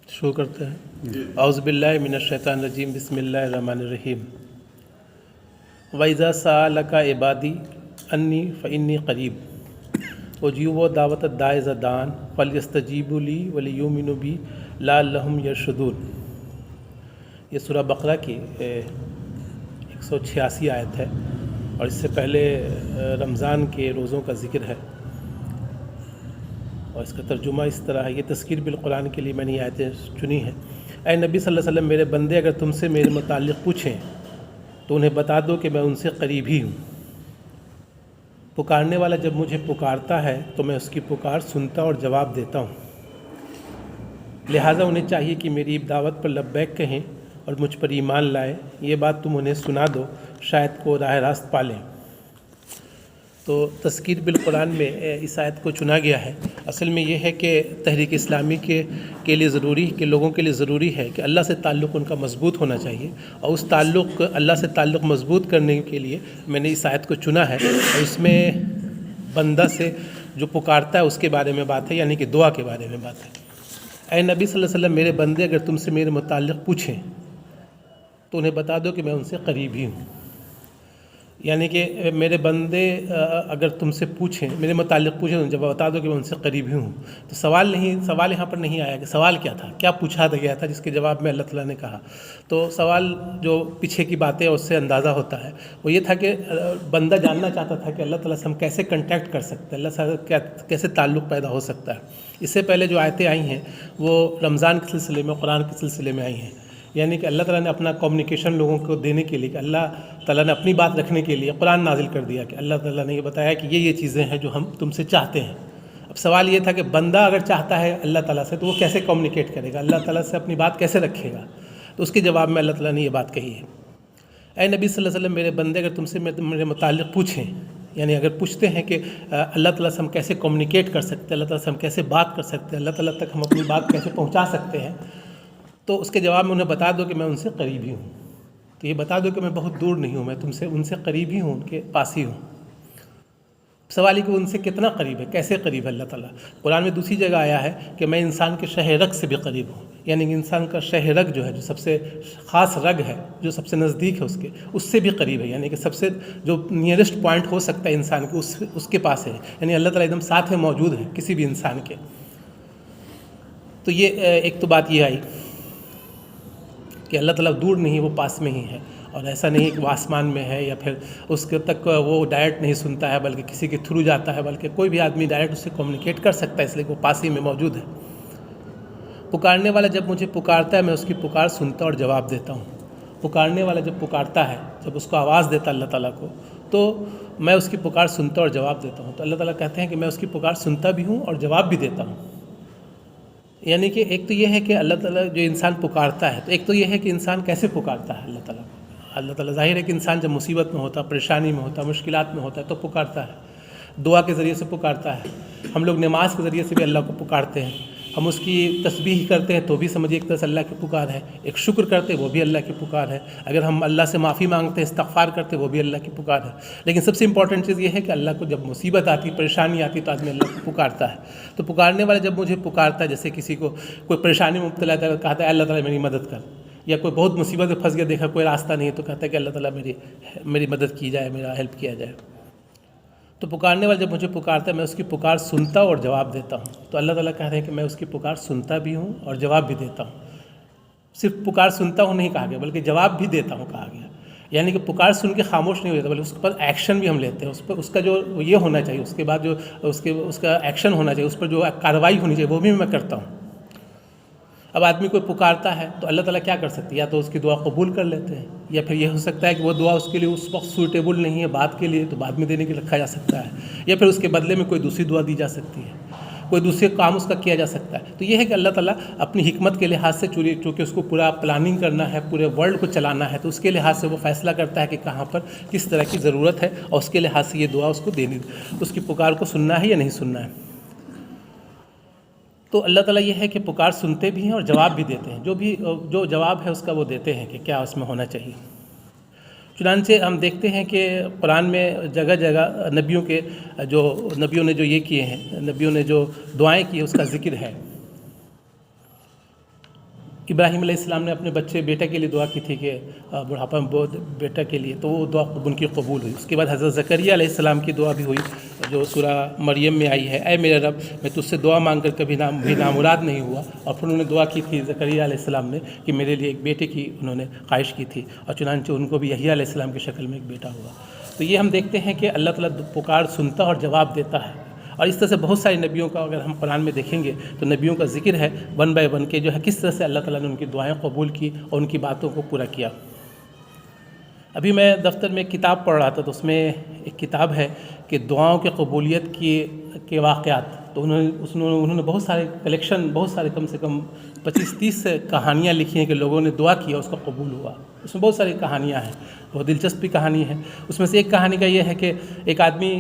شروع کرتے ہیں۔ اعوذ باللہ من الشیطان الرجیم، بسم اللہ الرحمن الرحیم۔ وَإِذَا سَأَلَكَ عِبَادِي أَنِّي فَإِنِّي قَرِيبٌ أُجِيبُ دَعْوَةَ الدَّاعِ إِذَا دَعَانِ فَلْيَسْتَجِیبُوا لِی وَلْیُؤْمِنُوا بِی لَعَلَّهُمْ یَرْشُدُونَ۔ یہ سورہ بقرہ کی 186 آیت ہے، اور اس سے پہلے رمضان کے روزوں کا ذکر ہے، اور اس کا ترجمہ اس طرح ہے۔ یہ تذکیر بالقرآن کے لیے میں نے یہ آیتیں چنی ہیں۔ اے نبی صلی اللہ علیہ وسلم، میرے بندے اگر تم سے میرے متعلق پوچھیں تو انہیں بتا دو کہ میں ان سے قریب ہی ہوں۔ پکارنے والا جب مجھے پکارتا ہے تو میں اس کی پکار سنتا اور جواب دیتا ہوں، لہٰذا انہیں چاہیے کہ میری دعوت پر لبیک کہیں اور مجھ پر ایمان لائیں۔ یہ بات تم انہیں سنا دو، شاید کو راہ راست پالیں۔ تو تذکیر بالقرآن میں اس آیت کو چنا گیا ہے۔ اصل میں یہ ہے کہ تحریک اسلامی کے لیے ضروری، کہ لوگوں کے لیے ضروری ہے کہ اللہ سے تعلق ان کا مضبوط ہونا چاہیے، اور اس تعلق اللہ سے تعلق مضبوط کرنے کے لیے میں نے اس آیت کو چنا ہے، اور اس میں بندہ سے جو پکارتا ہے اس کے بارے میں بات ہے، یعنی کہ دعا کے بارے میں بات ہے۔ اے نبی صلی اللہ علیہ وسلم، میرے بندے اگر تم سے میرے متعلق پوچھیں تو انہیں بتا دو کہ میں ان سے قریب ہی ہوں۔ یعنی کہ میرے بندے اگر تم سے پوچھیں، میرے متعلق پوچھیں تو جب بتا دو کہ میں ان سے قریب ہی ہوں۔ تو سوال یہاں پر نہیں آیا کہ سوال کیا تھا، کیا پوچھا گیا تھا جس کے جواب میں اللہ تعالیٰ نے کہا۔ تو سوال جو پیچھے کی باتیں اس سے اندازہ ہوتا ہے، وہ یہ تھا کہ بندہ جاننا چاہتا تھا کہ اللہ تعالیٰ سے ہم کیسے کنٹیکٹ کر سکتے ہیں، اللہ سے کیسے تعلق پیدا ہو سکتا ہے۔ اس سے پہلے جو آیتیں آئی ہیں وہ رمضان کے سلسلے میں، قرآن کے سلسلے میں آئی ہیں، یعنی کہ اللہ تعالیٰ نے اپنا کمیونیکیشن لوگوں کو دینے کے لیے، کہ اللہ تعالیٰ نے اپنی بات رکھنے کے لیے قرآن نازل کر دیا، کہ اللہ تعالیٰ نے یہ بتایا کہ یہ چیزیں ہیں جو ہم تم سے چاہتے ہیں۔ اب سوال یہ تھا کہ بندہ اگر چاہتا ہے اللہ تعالیٰ سے تو وہ کیسے کمیونیکیٹ کرے گا، اللہ تعالیٰ سے اپنی بات کیسے رکھے گا۔ تو اس کے جواب میں اللہ تعالیٰ نے یہ بات کہی ہے۔ اے نبی صلی اللہ علیہ وسلم، میرے بندے اگر تم سے میرے متعلق پوچھیں، یعنی اگر پوچھتے ہیں کہ اللہ تعالیٰ سے ہم کیسے کمیونیکیٹ کر سکتے ہیں، اللہ تعالیٰ سے ہم کیسے بات کر سکتے ہیں، اللہ تعالیٰ تک ہم اپنی بات کیسے پہنچا سکتے ہیں، تو اس کے جواب میں انہیں بتا دو کہ میں ان سے قریب ہی ہوں۔ تو یہ بتا دو کہ میں بہت دور نہیں ہوں، میں تم سے ان سے قریب ہی ہوں، ان کے پاس ہی ہوں۔ سوال یہ کہ ان سے کتنا قریب ہے، کیسے قریب ہے اللہ تعالیٰ۔ قرآن میں دوسری جگہ آیا ہے کہ میں انسان کے شہ رگ سے بھی قریب ہوں، یعنی کہ انسان کا شہ رگ جو ہے، جو سب سے خاص رگ ہے، جو سب سے نزدیک ہے اس سے بھی قریب ہے، یعنی کہ سب سے جو نیئرسٹ پوائنٹ ہو سکتا ہے انسان کے، اس کے پاس ہے، یعنی اللہ تعالیٰ ایک دم ساتھ میں موجود ہے کسی بھی انسان کے۔ تو یہ ایک تو بات یہ آئی کہ اللہ تعالیٰ دور نہیں، وہ پاس میں ہی ہے، اور ایسا نہیں کہ وہ آسمان میں ہے یا پھر اس کے تک وہ ڈائریکٹ نہیں سنتا ہے بلکہ کسی کے تھرو جاتا ہے، بلکہ کوئی بھی آدمی ڈائریکٹ اس سے کمیونیکیٹ کر سکتا ہے، اس لیے کہ وہ پاس ہی میں موجود ہے۔ پکارنے والا جب مجھے پکارتا ہے میں اس کی پکار سنتا اور جواب دیتا ہوں۔ پکارنے والا جب پکارتا ہے، جب اس کو آواز دیتا اللہ تعالیٰ کو، تو میں اس کی پکار سنتا اور جواب دیتا ہوں۔ تو اللہ تعالیٰ کہتے ہیں کہ میں اس کی پکار سنتا بھی ہوں اور جواب بھی دیتا ہوں۔ یعنی کہ ایک تو یہ ہے کہ اللہ تعالیٰ جو انسان پکارتا ہے، تو ایک تو یہ ہے کہ انسان کیسے پکارتا ہے اللہ تعالیٰ کو۔ اللہ تعالیٰ ظاہر ہے کہ انسان جب مصیبت میں ہوتا، پریشانی میں ہوتا، مشکلات میں ہوتا ہے تو پکارتا ہے، دعا کے ذریعے سے پکارتا ہے۔ ہم لوگ نماز کے ذریعے سے بھی اللہ کو پکارتے ہیں، ہم اس کی تسبیح کرتے ہیں تو بھی سمجھیے ایک طرح سے اللہ کی پکار ہے، ایک شکر کرتے ہیں وہ بھی اللہ کی پکار ہے، اگر ہم اللہ سے معافی مانگتے ہیں، استغفار کرتے ہیں وہ بھی اللہ کی پکار ہے۔ لیکن سب سے امپورٹنٹ چیز یہ ہے کہ اللہ کو جب مصیبت آتی، پریشانی آتی تو آدمی اللہ کو پکارتا ہے۔ تو پکارنے والا جب مجھے پکارتا ہے، جیسے کسی کو کوئی پریشانی میں مبتلا ہے، کہتا ہے اللہ تعالیٰ میری مدد کر، یا کوئی بہت مصیبت میں پھنس گیا، دیکھا کوئی راستہ نہیں ہے تو کہتا ہے کہ اللہ تعالیٰ میری مدد کی جائے، میرا ہیلپ کیا جائے۔ تو پکارنے والا جب مجھے پکارتا ہے میں اس کی پکار سنتا اور جواب دیتا ہوں۔ تو اللہ تعالیٰ کہہ رہے ہیں کہ میں اس کی پکار سنتا بھی ہوں اور جواب بھی دیتا ہوں۔ صرف پکار سنتا ہوں نہیں کہا گیا، بلکہ جواب بھی دیتا ہوں کہا گیا، یعنی کہ پکار سن کے خاموش نہیں ہو جاتا، بلکہ اس پر ایکشن بھی ہم لیتے ہیں، اس کا جو یہ ہونا چاہیے، اس کے بعد جو اس کا ایکشن ہونا چاہیے، اس پر جو کارروائی ہونی چاہیے وہ بھی میں کرتا ہوں۔ اب آدمی کوئی پکارتا ہے تو اللہ تعالیٰ کیا کر سکتے ہیں، یا تو اس کی دعا قبول کر لیتے ہیں، یا پھر یہ ہو سکتا ہے کہ وہ دعا اس کے لیے اس وقت سوٹیبل نہیں ہے بعد کے لیے، تو بعد میں دینے کے رکھا جا سکتا ہے، یا پھر اس کے بدلے میں کوئی دوسری دعا دی جا سکتی ہے، کوئی دوسرے کام اس کا کیا جا سکتا ہے۔ تو یہ ہے کہ اللہ تعالیٰ اپنی حکمت کے لحاظ سے چونکہ اس کو پورا پلاننگ کرنا ہے، پورے ورلڈ کو چلانا ہے، تو اس کے لحاظ سے وہ فیصلہ کرتا ہے کہ کہاں پر کس طرح کی ضرورت ہے، اور اس کے لحاظ سے یہ دعا اس کو دینی، اس کی پکار کو سننا ہے یا نہیں سننا ہے۔ تو اللہ تعالیٰ یہ ہے کہ پکار سنتے بھی ہیں اور جواب بھی دیتے ہیں، جو جواب ہے اس کا وہ دیتے ہیں کہ کیا اس میں ہونا چاہیے۔ چنانچہ ہم دیکھتے ہیں کہ قرآن میں جگہ جگہ نبیوں نے جو یہ کیے ہیں، نبیوں نے جو دعائیں کی اس کا ذکر ہے۔ ابراہیم علیہ السلام نے اپنے بیٹے کے لیے دعا کی تھی کہ بڑھاپا میں بیٹا کے لیے، تو وہ دعا ان کی قبول ہوئی۔ اس کے بعد حضرت زکریا علیہ السلام کی دعا بھی ہوئی جو سورہ مریم میں آئی ہے، اے میرے رب میں تجھ سے دعا مانگ کر کبھی نامراد نہیں ہوا۔ اور پھر انہوں نے دعا کی تھی زکریا علیہ السلام نے کہ میرے لیے ایک بیٹے کی انہوں نے خواہش کی تھی، اور چنانچہ ان کو بھی یحییٰ علیہ السلام کی شکل میں ایک بیٹا ہوا۔ تو یہ ہم دیکھتے ہیں کہ اللہ تعالیٰ پکار سنتا اور جواب دیتا ہے، اور اس طرح سے بہت سارے نبیوں کا اگر ہم قرآن میں دیکھیں گے تو نبیوں کا ذکر ہے ون بائی ون کے جو ہے کس طرح سے اللہ تعالیٰ نے ان کی دعائیں قبول کی اور ان کی باتوں کو پورا کیا۔ ابھی میں دفتر میں ایک کتاب پڑھ رہا تھا، تو اس میں ایک کتاب ہے کہ دعاؤں کے قبولیت کے واقعات، تو انہوں نے بہت سارے کلیکشن، بہت سارے کم سے کم 25-30 کہانیاں لکھی ہیں کہ لوگوں نے دعا کیا اس کا قبول ہوا۔ اس میں بہت ساری کہانیاں ہیں، بہت دلچسپ بھی کہانی ہے۔ اس میں سے ایک کہانی کا یہ ہے کہ ایک آدمی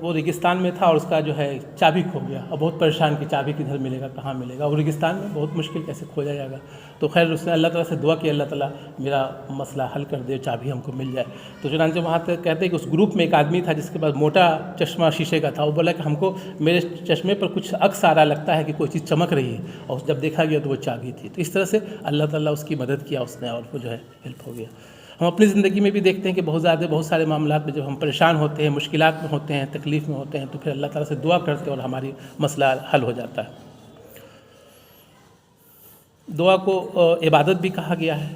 وہ ریگستان میں تھا اور اس کا جو ہے چابی کھو گیا، اور بہت پریشان کہ چابی کدھر ملے گا، کہاں ملے گا، وہ ریگستان میں بہت مشکل کیسے کھوجا جائے گا۔ تو خیر اس نے اللہ تعالیٰ سے دعا کی، اللہ تعالیٰ میرا مسئلہ حل کر دے، چابی ہم کو مل جائے۔ تو چنانچہ وہاں تک کہتے ہیں کہ اس گروپ میں ایک آدمی تھا جس کے پاس موٹا چشمہ شیشے کا تھا، وہ بولا کہ ہم کو میرے چشمے پر کچھ عکس آ رہا لگتا ہے کہ کوئی چیز چمک رہی ہے، اور جب دیکھا گیا تو وہ چابی تھی۔ تو اس طرح سے اللہ تعالیٰ اس کی مدد کیا اس نے، اور وہ جو ہے ہیلپ ہو گیا۔ ہم اپنی زندگی میں بھی دیکھتے ہیں کہ بہت سارے معاملات میں جب ہم پریشان ہوتے ہیں، مشکلات میں ہوتے ہیں، تکلیف میں ہوتے ہیں، تو پھر اللہ تعالیٰ سے دعا کرتے ہیں اور ہماری مسئلہ حل ہو جاتا ہے۔ دعا کو عبادت بھی کہا گیا ہے۔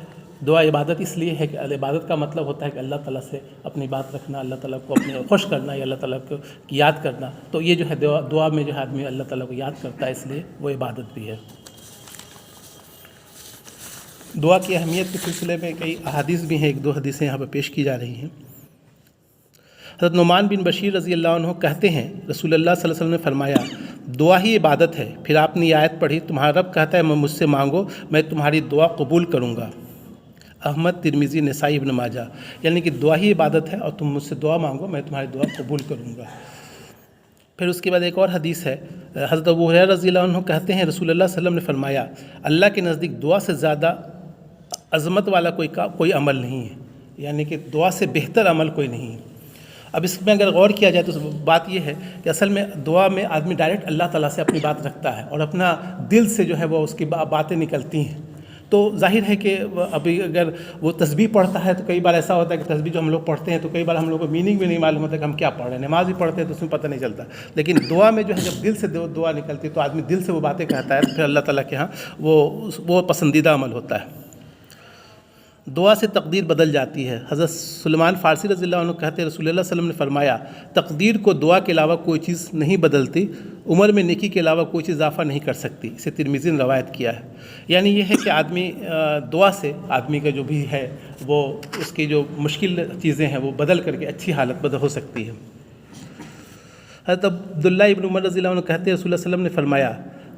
دعا عبادت اس لیے ہے کہ عبادت کا مطلب ہوتا ہے کہ اللہ تعالیٰ سے اپنی بات رکھنا، اللہ تعالیٰ کو اپنے خوش کرنا یا اللہ تعالیٰ کو یاد کرنا۔ تو یہ جو ہے دعا میں جو ہے آدمی اللہ تعالیٰ کو یاد کرتا ہے، اس لیے وہ عبادت بھی ہے۔ دعا کی اہمیت کے سلسلے میں کئی احادیث بھی ہیں، ایک دو حدیثیں یہاں پہ پیش کی جا رہی ہیں۔ حضرت نعمان بن بشیر رضی اللہ عنہ کہتے ہیں رسول اللہ صلی اللہ علیہ وسلم نے فرمایا، دعا ہی عبادت ہے۔ پھر آپ نے یہ آیت پڑھی، تمہارا رب کہتا ہے مجھ سے مانگو میں تمہاری دعا قبول کروں گا۔ احمد، ترمذی، نسائی، ابن ماجہ، یعنی کہ دعا ہی عبادت ہے اور تم مجھ سے دعا مانگو میں تمہاری دعا قبول کروں گا۔ پھر اس کے بعد ایک اور حدیث ہے، حضرت ابو ہریرہ رضی اللہ عنہ کہتے ہیں رسول اللہ صلی اللہ علیہ وسلم نے فرمایا، اللہ کے نزدیک دعا سے زیادہ عظمت والا کوئی عمل نہیں ہے، یعنی کہ دعا سے بہتر عمل کوئی نہیں ہے۔ اب اس میں اگر غور کیا جائے تو بات یہ ہے کہ اصل میں دعا میں آدمی ڈائریکٹ اللہ تعالیٰ سے اپنی بات رکھتا ہے اور اپنا دل سے جو ہے وہ اس کی باتیں نکلتی ہیں۔ تو ظاہر ہے کہ ابھی اگر وہ تسبیح پڑھتا ہے تو کئی بار ایسا ہوتا ہے کہ تسبیح جو ہم لوگ پڑھتے ہیں تو کئی بار ہم لوگ کو میننگ بھی نہیں معلوم ہوتا کہ ہم کیا پڑھ رہے ہیں، نماز بھی پڑھتے ہیں تو اس میں پتہ نہیں چلتا، لیکن دعا میں جو ہے جب دل سے دعا نکلتی ہے تو آدمی دل سے وہ باتیں کہتا ہے تو پھر اللہ تعالیٰ کے ہاں وہ پسندیدہ عمل ہوتا ہے۔ دعا سے تقدیر بدل جاتی ہے۔ حضرت سلمان فارسی رضی اللہ عنہ کہتے ہیں رسول اللہ صلی اللہ علیہ وسلم نے فرمایا، تقدیر کو دعا کے علاوہ کوئی چیز نہیں بدلتی، عمر میں نیکی کے علاوہ کوئی چیز اضافہ نہیں کر سکتی۔ اسے ترمذی نے روایت کیا ہے۔ یعنی یہ ہے کہ آدمی دعا سے آدمی کا جو بھی ہے وہ اس کی جو مشکل چیزیں ہیں وہ بدل کر کے اچھی حالت بدل ہو سکتی ہے۔ حضرت عبداللہ ابن عمر رضی اللہ عنہ کہتے ہیں رسول اللہ صلی اللہ علیہ وسلم نے فرمایا،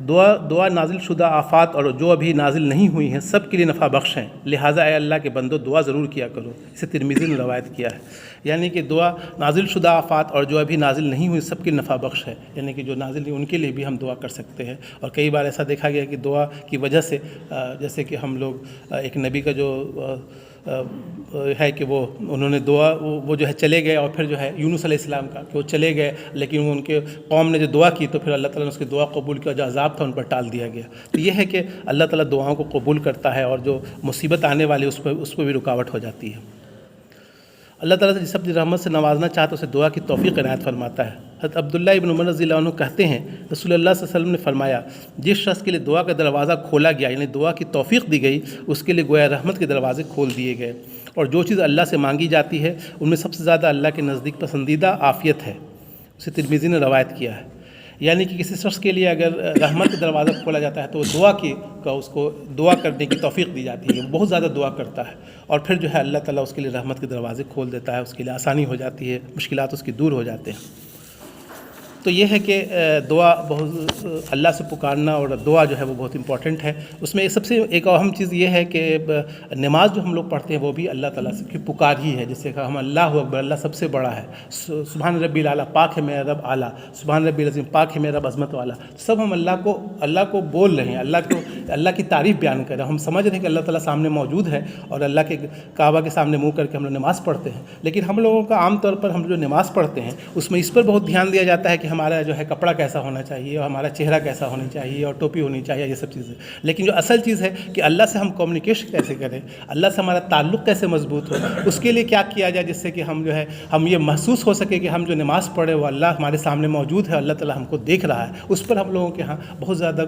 دعا نازل شدہ آفات اور جو ابھی نازل نہیں ہوئی ہیں سب کے لیے نفع بخش ہیں، لہٰذا اے اللہ کے بندو دعا ضرور کیا کرو۔ اسے ترمذی نے روایت کیا ہے۔ یعنی کہ دعا نازل شدہ آفات اور جو ابھی نازل نہیں ہوئی سب کے لیے نفع بخش ہے، یعنی کہ جو نازل نہیں ان کے لیے بھی ہم دعا کر سکتے ہیں۔ اور کئی بار ایسا دیکھا گیا کہ دعا کی وجہ سے جیسے کہ ہم لوگ ایک نبی کا جو ہے کہ انہوں نے دعا وہ جو ہے چلے گئے، اور پھر جو ہے یونس علیہ السلام کا کہ وہ چلے گئے لیکن ان کے قوم نے جو دعا کی تو پھر اللہ تعالیٰ نے اس کی دعا قبول کیا، جو عذاب تھا ان پر ٹال دیا گیا۔ تو یہ ہے کہ اللہ تعالیٰ دعاؤں کو قبول کرتا ہے اور جو مصیبت آنے والی اس پہ بھی رکاوٹ ہو جاتی ہے۔ اللہ تعالیٰ جس اپنی رحمت سے نوازنا چاہتا ہے اسے دعا کی توفیق عنایت فرماتا ہے۔ حضرت عبداللہ ابن عمر رضی اللہ عنہ کہتے ہیں رسول اللہ صلی اللہ علیہ وسلم نے فرمایا، جس شخص کے لیے دعا کا دروازہ کھولا گیا یعنی دعا کی توفیق دی گئی اس کے لیے گویا رحمت کے دروازے کھول دیے گئے، اور جو چیز اللہ سے مانگی جاتی ہے ان میں سب سے زیادہ اللہ کے نزدیک پسندیدہ عافیت ہے۔ اسے ترمذی نے روایت کیا ہے۔ یعنی کہ کسی شخص کے لیے اگر رحمت کا دروازہ کھولا جاتا ہے تو وہ اس کو دعا کرنے کی توفیق دی جاتی ہے، وہ بہت زیادہ دعا کرتا ہے اور پھر جو ہے اللہ تعالیٰ اس کے لیے رحمت کے دروازے کھول دیتا ہے، اس کے لیے آسانی ہو جاتی ہے، مشکلات اس کی دور ہو جاتے ہیں۔ تو یہ ہے کہ دعا بہت اللہ سے پکارنا اور دعا جو ہے وہ بہت امپورٹنٹ ہے۔ اس میں سب سے ایک اہم چیز یہ ہے کہ نماز جو ہم لوگ پڑھتے ہیں وہ بھی اللہ تعالیٰ سے کی پکار ہی ہے، جیسے کہ ہم اللہ اکبر، اللہ سب سے بڑا ہے، سبحان ربی الاعلیٰ، پاک ہے میرا رب اعلیٰ، سبحان ربی العظیم، پاک ہے میرا رب عظمت والا، سب ہم اللہ کو بول رہے ہیں، اللہ کو اللہ کی تعریف بیان کریں. ہم سمجھ رہے ہیں کہ اللہ تعالیٰ سامنے موجود ہے اور اللہ کے کعبہ کے سامنے منہ کر کے ہم لوگ نماز پڑھتے ہیں, لیکن ہم لوگوں کا عام طور پر ہم جو نماز پڑھتے ہیں اس میں اس پر بہت دھیان دیا جاتا ہے کہ ہمارا جو ہے کپڑا کیسا ہونا چاہیے اور ہمارا چہرہ کیسا ہونا چاہیے اور ٹوپی ہونی چاہیے, یہ سب چیزیں. لیکن جو اصل چیز ہے کہ اللہ سے ہم کمیونیکیشن کیسے کریں, اللہ سے ہمارا تعلق کیسے مضبوط ہو, اس کے لیے کیا کیا جائے جس سے کہ ہم جو ہے ہم یہ محسوس ہو سکے کہ ہم جو نماز پڑھے وہ اللہ ہمارے سامنے موجود ہے, اللہ تعالیٰ ہم کو دیکھ رہا ہے. اس پر ہم لوگوں کے ہاں بہت زیادہ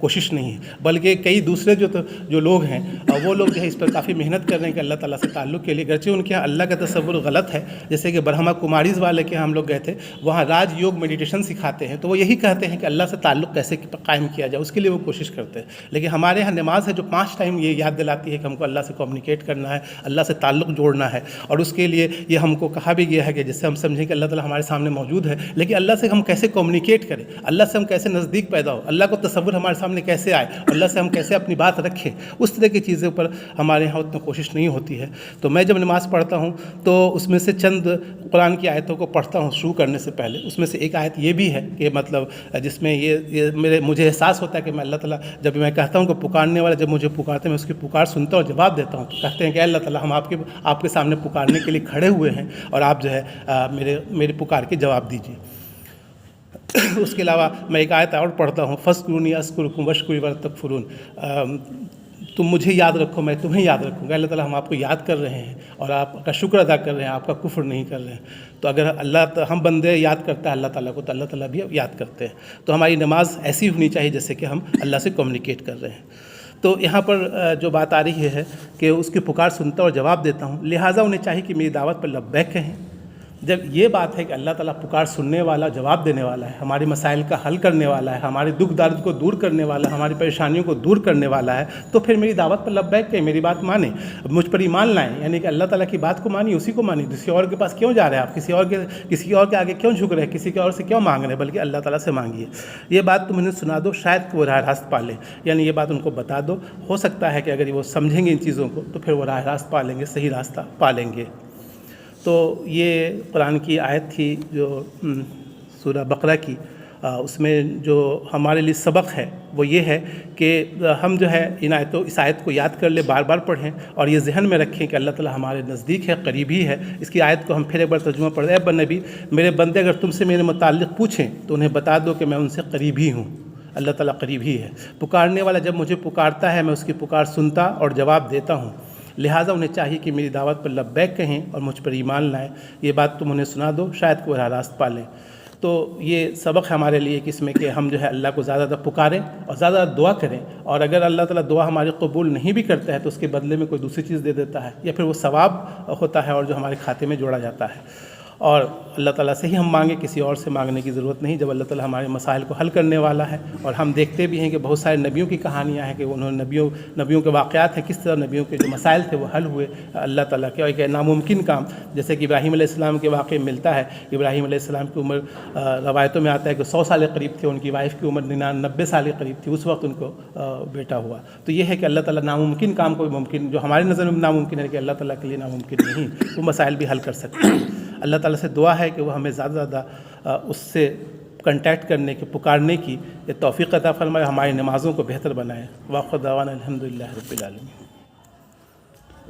کوشش نہیں ہے, بلکہ کئی دوسرے جو لوگ ہیں وہ لوگ جو ہے اس پر کافی محنت کر رہے ہیں کہ اللہ تعالیٰ سے تعلق کے لیے, گرچہ ان کے یہاں اللہ کا تصور غلط ہے. جیسے کہ برہما کماریز والے کے ہم لوگ گئے تھے, وہاں راج یوگ میڈیٹیشن سکھاتے ہیں, تو وہ یہی کہتے ہیں کہ اللہ سے تعلق کیسے قائم کیا جائے, اس کے لیے وہ کوشش کرتے ہیں. لیکن ہمارے یہاں نماز ہے جو 5 ٹائم یہ یاد دلاتی ہے کہ ہم کو اللہ سے کمیونیکیٹ کرنا ہے, اللہ سے تعلق جوڑنا ہے, اور اس کے لیے یہ ہم کو کہا بھی گیا ہے کہ جس سے ہم سمجھیں کہ اللہ تعالیٰ ہمارے سامنے موجود ہے, لیکن اللہ سے ہم کیسے کمیونیکیٹ کریں, اللہ سے ہم کیسے نزدیک پیدا ہو, اللہ کو تصور ہمارے سامنے کیسے آئے, اللہ سے ہم کیسے اپنی بات رکھیں, اس طرح کی چیزوں پر ہمارے یہاں اتنا کوشش نہیں ہوتی ہے. تو میں جب نماز پڑھتا ہوں تو اس میں سے چند قرآن کی آیتوں کو پڑھتا ہوں شروع کرنے سے پہلے. اس میں سے ایک آیت یہ بھی ہے کہ مطلب جس میں یہ مجھے احساس ہوتا ہے کہ میں اللہ تعالیٰ, جب میں کہتا ہوں کہ پکارنے والا جب مجھے پکارتے ہیں میں اس کی پکار سنتا ہوں اور جواب دیتا ہوں, تو کہتے ہیں کہ اللہ تعالیٰ ہم آپ کے سامنے پکارنے کے لیے کھڑے ہوئے ہیں اور آپ جو ہے میرے پکار کے جواب دیجیے. اس کے علاوہ میں ایک آیت اور پڑھتا ہوں, فذکرونی اذکرکم واشکروا ولا تکفرون, تم مجھے یاد رکھو میں تمہیں یاد رکھوں گا. اللہ تعالیٰ ہم آپ کو یاد کر رہے ہیں اور آپ کا شکر ادا کر رہے ہیں, آپ کا کفر نہیں کر رہے ہیں. تو اگر ہم بندے یاد کرتا ہے اللہ تعالیٰ کو, تو اللہ تعالیٰ بھی یاد کرتے ہیں. تو ہماری نماز ایسی ہونی چاہیے جیسے کہ ہم اللہ سے کمیونیکیٹ کر رہے ہیں. تو یہاں پر جو بات آ رہی ہے کہ اس کی پکار سنتا اور جواب دیتا ہوں, لہٰذا انہیں چاہیے کہ میری دعوت پر لبیک کہیں. جب یہ بات ہے کہ اللہ تعالیٰ پکار سننے والا, جواب دینے والا ہے, ہمارے مسائل کا حل کرنے والا ہے, ہمارے دکھ درد کو دور کرنے والا ہے, ہماری پریشانیوں کو دور کرنے والا ہے, تو پھر میری دعوت پر لبیک کہیں, میری بات مانیں, مجھ پر ایمان لائیں. یعنی کہ اللہ تعالیٰ کی بات کو مانی, اسی کو مانی. کسی اور کے پاس کیوں جا رہے ہیں آپ, کسی اور کے آگے کیوں جھک رہے ہیں, کسی کے اور سے کیوں مانگ رہے ہیں, بلکہ اللہ تعالیٰ سے مانگیے. یہ بات تم انہیں سنا دو, شاید کہ وہ راہ راست پا لیں. یعنی یہ بات ان کو بتا دو, ہو سکتا ہے کہ اگر وہ سمجھیں گے ان چیزوں کو تو پھر وہ راہ راست پا لیں گے, صحیح راستہ پا لیں گے. تو یہ قرآن کی آیت تھی جو سورہ بقرہ کی. اس میں جو ہمارے لیے سبق ہے وہ یہ ہے کہ ہم جو ہے اس آیت کو یاد کر لیں, بار بار پڑھیں اور یہ ذہن میں رکھیں کہ اللہ تعالیٰ ہمارے نزدیک ہے, قریب ہی ہے. اس کی آیت کو ہم پھر ایک بار ترجمہ پڑھ رہے ہیں, اے نبی میرے بندے اگر تم سے میرے متعلق پوچھیں تو انہیں بتا دو کہ میں ان سے قریب ہی ہوں. اللہ تعالیٰ قریب ہی ہے. پکارنے والا جب مجھے پکارتا ہے میں اس کی پکار سنتا اور جواب دیتا ہوں, لہٰذا انہیں چاہیے کہ میری دعوت پر لبیک کہیں اور مجھ پر ایمان لائیں. یہ بات تم انہیں سنا دو, شاید کہ وہ راہ راست پا لیں. تو یہ سبق ہے ہمارے لیے کہ اس میں کہ ہم جو ہے اللہ کو زیادہ زیادہ پکاریں اور زیادہ زیادہ دعا کریں, اور اگر اللہ تعالیٰ دعا ہماری قبول نہیں بھی کرتا ہے تو اس کے بدلے میں کوئی دوسری چیز دے دیتا ہے, یا پھر وہ ثواب ہوتا ہے اور جو ہمارے کھاتے میں جوڑا جاتا ہے. اور اللہ تعالیٰ سے ہی ہم مانگیں, کسی اور سے مانگنے کی ضرورت نہیں, جب اللہ تعالیٰ ہمارے مسائل کو حل کرنے والا ہے. اور ہم دیکھتے بھی ہیں کہ بہت سارے نبیوں کی کہانیاں ہیں کہ انہوں نے نبیوں کے واقعات ہیں, کس طرح نبیوں کے جو مسائل تھے وہ حل ہوئے اللہ تعالیٰ کے. اور ایک ناممکن کام, جیسے کہ ابراہیم علیہ السلام کے واقعے ملتا ہے. ابراہیم علیہ السلام کی عمر روایتوں میں آتا ہے کہ 100 سال قریب تھے, ان کی وائف کی عمر 99 سال قریب تھی, اس وقت ان کو بیٹا ہوا. تو یہ ہے کہ اللہ تعالیٰ ناممکن کام کو بھی ممکن, جو ہماری نظر میں ناممکن ہے کہ اللہ تعالیٰ کے لیے ناممکن نہیں, وہ مسائل بھی حل کر سکتے ہیں. اللہ تعالیٰ سے دعا ہے کہ وہ ہمیں زیادہ زیادہ اس سے کنٹیکٹ کرنے کی, پکارنے کی توفیق عطا فرمائے, ہماری نمازوں کو بہتر بنائے. واخر دعوانا الحمدللہ رب العالمین.